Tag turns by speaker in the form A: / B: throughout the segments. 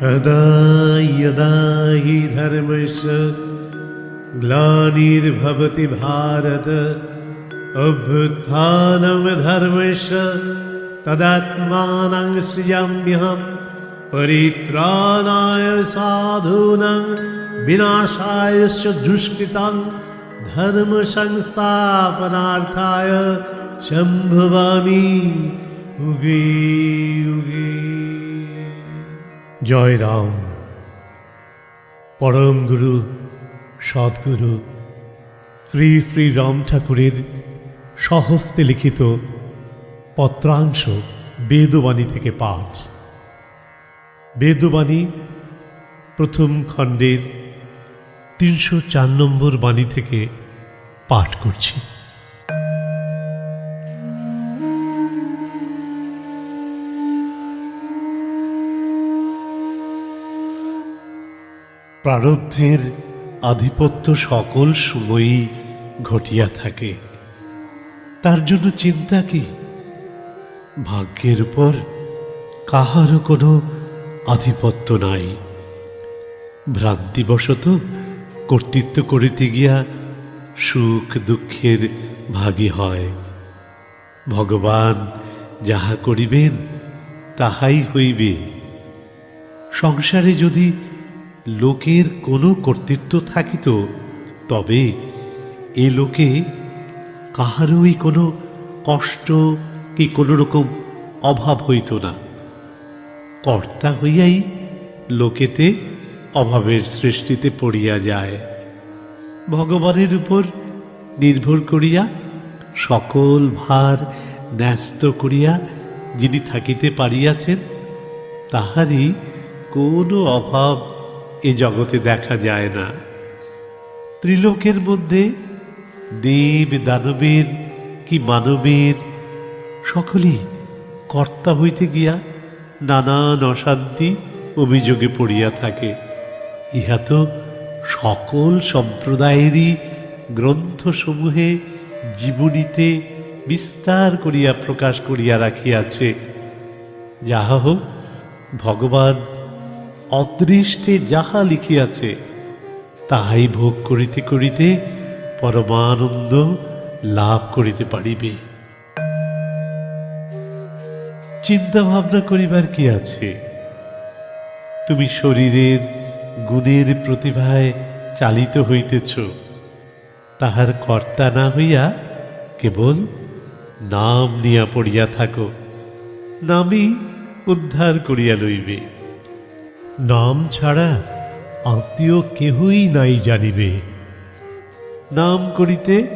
A: यदा यदा हि धर्मस्य ग्लानिर्भवति भारत अभ्युत्थानं धर्मस्य तदात्मानं सृजाम्यहं परित्राणाय साधूनां विनाशाय च दुष्कृतां धर्म संस्थापनार्थाय सम्भवामि युगे युगे। জয় রাম। পরম গুরু সদ্গুরু শ্রী শ্রী রাম ঠাকুরের স্বহস্তে লিখিত পত্রাংশ বেদবাণী থেকে পাঠ। বেদবাণী প্রথম খণ্ডের ৩০৪ নম্বর বাণী থেকে পাঠ করছি। প্রারব্ধের আধিপত্য সকল সময়ই ঘটিয়া থাকে, তার জন্য চিন্তা কি? ভাগ্যের উপর কাহারও কোনো আধিপত্য নাই। ভ্রান্তিবশত কর্তৃত্ব করিতে গিয়া সুখ দুঃখের ভাগী হয়। ভগবান যাহা করিবেন তাহাই হইবে। সংসারে যদি লোকের কোনো কর্তৃত্ব থাকিত তবে এ লোকে কাহারই কোনো কষ্ট কি কোনো রকম অভাব হইত না। কর্তা হইয়াই লোকেতে অভাবের সৃষ্টিতে পড়িয়া যায়। ভগবানের উপর নির্ভর করিয়া সকল ভার ন্যস্ত করিয়া যিনি থাকিতে পারিয়াছেন তাহারই কোনো অভাব এ জগতে দেখা যায় না। ত্রিলোকের মধ্যে দেব দানবের কি মানবের সকলেই কর্তা হইতে গিয়া নানান অশান্তি অভিযোগে পড়িয়া থাকে। ইহা তো সকল সম্প্রদায়েরই গ্রন্থসমূহে জীবনীতে বিস্তার করিয়া প্রকাশ করিয়া রাখিয়াছে। যাহা হোক, ভগবান অদৃষ্টে যাহা লিখিয়াছে তাহাই ভোগ করিতে করিতে পরমানন্দ লাভ করিতে পারিবে। চিন্তা ভাবনা করিবার কি আছে? তুমি শরীরের গুণের প্রতিভায় চালিত হইতেছ, তাহার কর্তা না হইয়া কেবল নাম নিয়া পড়িয়া থাকো। নামই উদ্ধার করিয়া লইবে। নাম ছাড়া আত্মীয় কেহই নাই জানিবে। নাম করিতে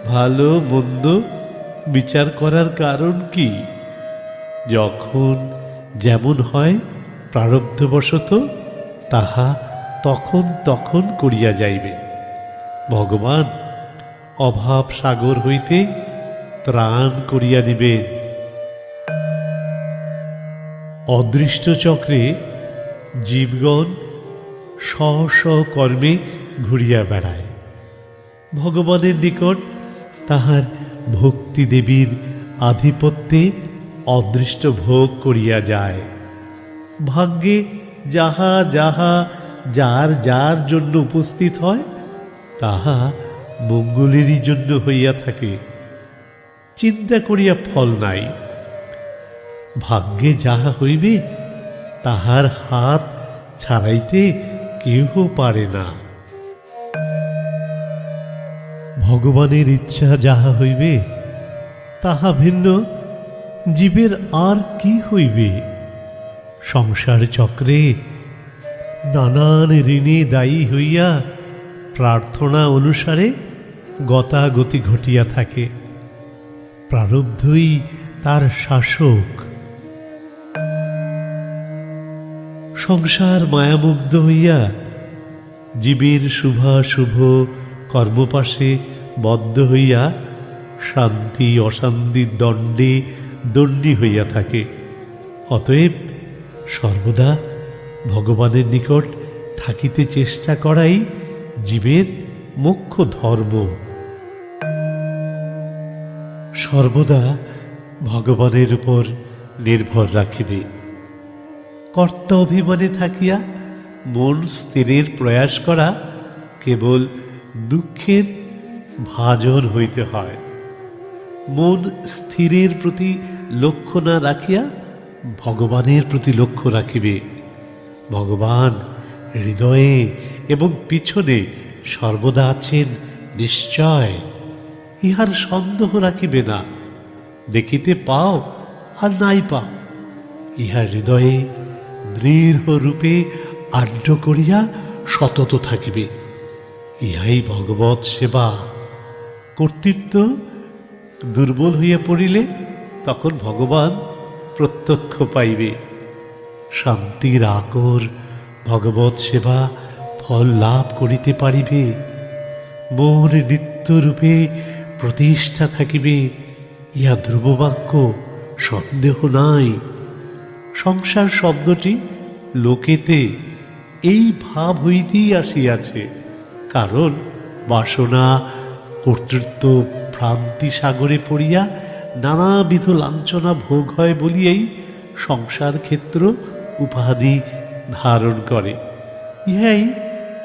A: ভালো মন্দ বিচার করার কারণ কি? যখন যেমন হয় প্রারব্ধবশত তাহা তখন তখন করিয়া যাইবে। ভগবান অভাব সাগর হইতে ত্রাণ করিয়া দিবেন। অদৃষ্ট চক্রে জীবগণ স্ব স্ব কর্মে ঘুরিয়া বেড়ায়। ভগবানের নিকট তাহার ভক্তি দেবীর আধিপত্যে অদৃষ্ট ভোগ করিয়া যায়। ভাগ্যে যাহা যাহা যার যার জন্য উপস্থিত হয় তাহা মঙ্গলেরই জন্য হইয়া থাকে। চিন্তা করিয়া ফল নাই। ভাগ্যে যাহা হইবে তাহার হাত ছাড়াইতে কেহ পারে না। ভগবানের ইচ্ছা যাহা হইবে তাহা ভিন্ন জীবের আর কি হইবে? সংসার চক্রে নানান ঋণে দায়ী হইয়া প্রার্থনা অনুসারে গতাগতি ঘটিয়া থাকে। প্রারব্ধই তার শাসক। সংসার মায়ামুগ্ধ হইয়া জীবের শুভাশুভ কর্মপাশে বদ্ধ হইয়া শান্তি অশান্তির দণ্ডে দণ্ডী হইয়া থাকে। অতএব সর্বদা ভগবানের নিকট থাকিতে চেষ্টা করাই জীবের মুখ্য ধর্ম। সর্বদা ভগবানের উপর নির্ভর রাখিবে। কর্তা অভিমানে থাকিয়া মন স্থিরের প্রয়াস করা কেবল দুঃখের ভাজন হইতে হয়। মন স্থিরের প্রতি লক্ষ্য না রাখিয়া ভগবানের প্রতি লক্ষ্য রাখিবে। ভগবান হৃদয়ে এবং পিছনে সর্বদা আছেন নিশ্চয়, ইহার সন্দেহ রাখিবে না। দেখিতে পাও আর নাই পাও, ইহার হৃদয়ে দৃঢ় রূপে আঢ্য করিয়া সতত থাকিবে। ইহাই ভগবৎ সেবা। কর্তৃত্ব দুর্বল হইয়া পড়িলে তখন ভগবান প্রত্যক্ষ পাইবে। শান্তির আকর ভগবৎ সেবা ফল লাভ করিতে পারিবে। মোর নিত্যরূপে প্রতিষ্ঠা থাকিবে, ইহা ধ্রুববাক্য, সন্দেহ নাই। সংসার শব্দটি লোকেতে এই ভাব হইতেই আসিয়াছে, কারণ বাসনা কর্তৃত্ব ভ্রান্তি সাগরে পড়িয়া নানাবিধ লাঞ্ছনা ভোগ হয় বলিয়াই সংসার ক্ষেত্র উপাধি ধারণ করে। ইহাই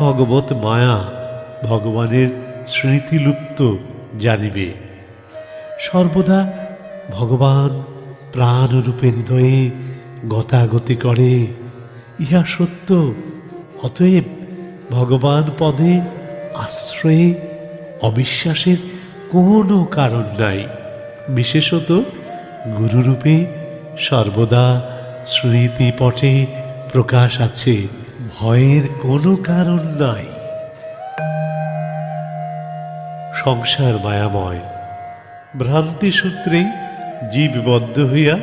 A: ভগবত মায়া, ভগবানের স্মৃতিলুপ্ত জানিবে। সর্বদা ভগবান প্রাণরূপে হৃদয়ে গতাগতি করে, ইহা সত্য। অতএব ভগবান পদে আশ্রয়ে অবিশ্বাসের কোনো কারণ নাই। বিশেষত গুরুরূপে সর্বদা স্মৃতিপটে প্রকাশ আছে, ভয়ের কোনো কারণ নাই। সংসার মায়াময়। ভ্রান্তি সূত্রে জীববদ্ধ হইয়া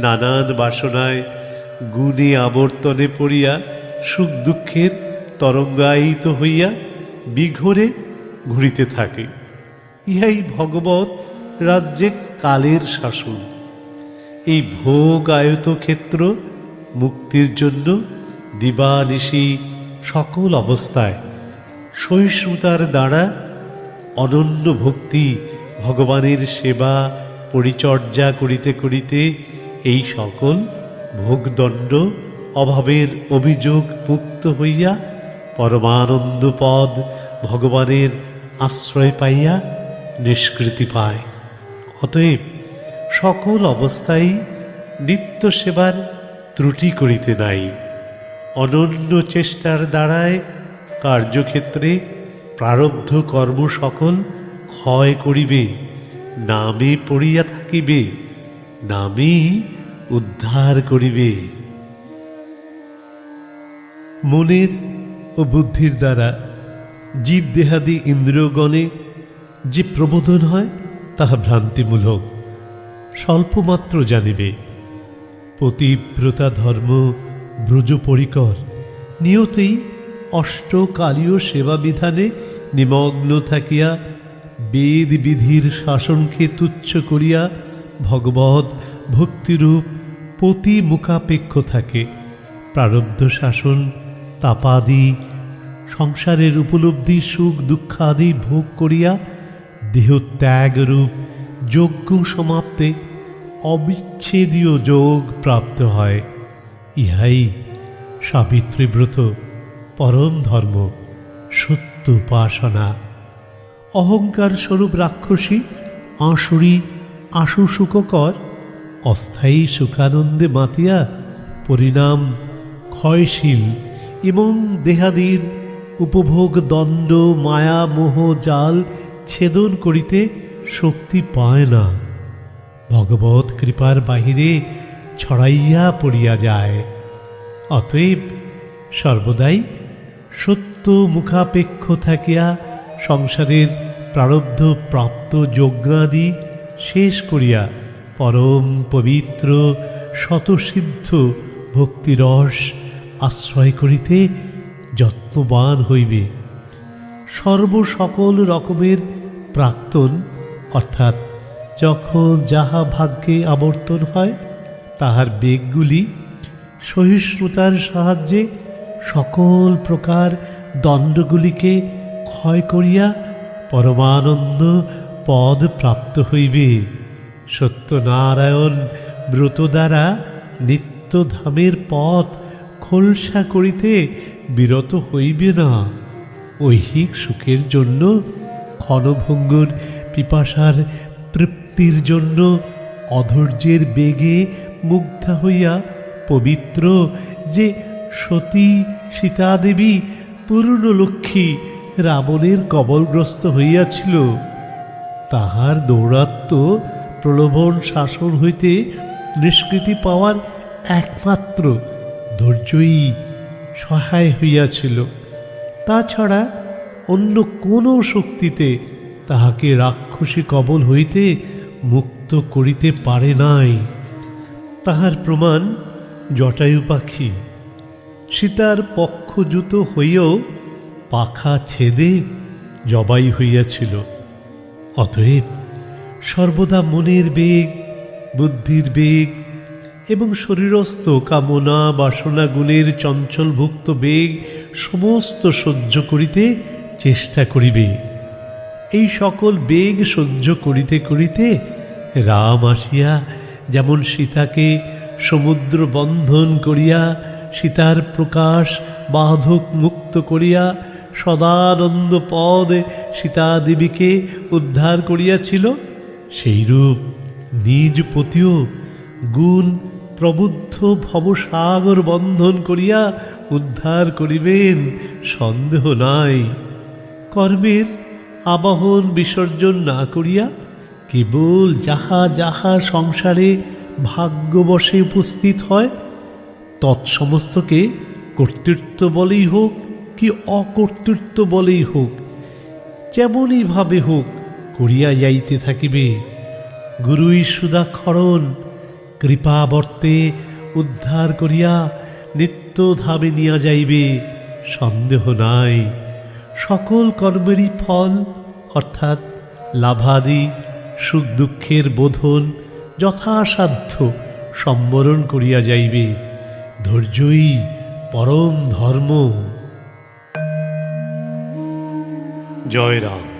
A: নানান বাসনায় গুণে আবর্তনে পড়িয়া সুখ দুঃখের তরঙ্গায়িত হইয়া বিঘোরে ঘুরিতে থাকে। ইহাই ভগবৎ রাজ্যে কালের শাসন। এই ভোগ আয়ত ক্ষেত্র মুক্তির জন্য দিবানিশি সকল অবস্থায় সহিষ্ণুতার দ্বারা অনন্য ভক্তি ভগবানের সেবা পরিচর্যা করিতে করিতে এই সকল ভোগদণ্ড অভাবের অভিযোগ মুক্ত হইয়া পরমানন্দ পদ ভগবানের আশ্রয় পাইয়া নিষ্কৃতি পায়। অতএব সকল অবস্থায় নিত্য সেবার ত্রুটি করিতে নাই। অনন্য চেষ্টার দ্বারায় কার্যক্ষেত্রে প্রারব্ধ কর্ম সকল ক্ষয় করিবে, নামে পড়িয়া থাকিবে, নামেই উদ্ধার করিবে। মনের ও বুদ্ধির দ্বারা জীবদেহাদি ইন্দ্রিয়গণে যে প্রবোধন হয় তাহা ভ্রান্তিমূলক, স্বল্পমাত্র জানিবে। পতিব্রতা ধর্ম ব্রজ পরিকর নিয়তেই অষ্টকালীয় সেবা বিধানে নিমগ্ন থাকিয়া বেদ বিধির শাসনকে তুচ্ছ করিয়া ভগবৎ ভক্তিরূপ পতি মুখাপেক্ষ থাকে। প্রারব্ধ শাসন তাপাদি সংসারের উপলব্ধি সুখ দুঃখাদি ভোগ করিয়া দেহত্যাগরূপ যজ্ঞ সমাপ্তে অবিচ্ছেদীয় যোগ প্রাপ্ত হয়। ইহাই সাবিত্রীব্রত, পরম ধর্ম, সত্য উপাসনা। অহংকার স্বরূপ রাক্ষসী আশুরি আশু সুখকর অস্থায়ী সুখানন্দে মাতিয়া পরিণাম ক্ষয়শীল এবং দেহাদির উপভোগ দণ্ড মায়া মোহ জাল ছেদন করিতে শক্তি পায় না, ভগবৎ কৃপার বাহিরে ছড়াইয়া পড়িয়া যায়। অতএব সর্বদাই সত্য মুখাপেক্ষ থাকিয়া সংসারের প্রারব্ধ প্রাপ্ত যজ্ঞাদি শেষ করিয়া পরম পবিত্র শতসিদ্ধ ভক্তিরস আশ্রয় করিতে যত্নবান হইবে। সর্বসকল রকমের প্রাক্তন অর্থাৎ যখন যাহা ভাগ্যে আবর্তন হয় তাহার বেগগুলি সহিষ্ণুতার সাহায্যে সকল প্রকার দণ্ডগুলিকে ক্ষয় করিয়া পরমানন্দ পদ প্রাপ্ত হইবে। সত্যনারায়ণ ব্রত দ্বারা নিত্য নিত্যধামের পথ খোলসা করিতে বিরত হইবে না। ঐহিক সুখের জন্য, ক্ষণভঙ্গুর পিপাসার তৃপ্তির জন্য অধৈর্যের বেগে মুগ্ধা হইয়া পবিত্র যে সতী সীতাদেবী পূর্ণলক্ষ্মী রাবণের কবলগ্রস্ত হইয়াছিল, তাহার দৌরাত্ম্য প্রলোভন শাসন হইতে নিষ্কৃতি পাওয়ার একমাত্র ধৈর্যই সহায় হইয়াছিল। তাছাড়া অন্য কোনো শক্তিতে তাহাকে রাক্ষসী কবল হইতে মুক্ত করিতে পারে নাই। তাহার প্রমাণ জটায়ু পাখি। সীতার পক্ষযুত হইয়াও পাখা ছেদে জবাই হইয়াছিল। অতএব সর্বদা মনের বেগ, বুদ্ধির বেগ এবং শরীরস্থ কামনা বাসনাগুণের চঞ্চলভুক্ত বেগ সমস্ত সহ্য করিতে চেষ্টা করিবে। এই সকল বেগ সহ্য করিতে করিতে রাম আসিয়া যেমন সীতাকে সমুদ্র বন্ধন করিয়া সীতার প্রকাশ বাধক মুক্ত করিয়া সদানন্দ পদ সীতাদেবীকে উদ্ধার করিয়াছিল, সেইরূপ নিজ পতিও গুণ প্রবুদ্ধ ভবসাগর বন্ধন করিয়া উদ্ধার করিবেন, সন্দেহ নাই। কর্মের আবাহন বিসর্জন না করিয়া কেবল যাহা যাহা সংসারে ভাগ্যবশে উপস্থিত হয় তৎসমস্তকে কর্তৃত্ব বলেই হোক কি অকর্তৃত্ব বলেই হোক, যেমনইভাবে হোক করিয়া যাইতে থাকিবে। গুরুই সুধাক্ষরণ কৃপাবর্তে উদ্ধার করিয়া নিত্যধামে নিয়া যাইবে, সন্দেহ নাই। সকল কর্মেরই ফল অর্থাৎ লাভাদি সুখ দুঃখের বোধন যথাসাধ্য সম্বরণ করিয়া যাইবে। ধৈর্যই পরম ধর্ম। জয় রাম।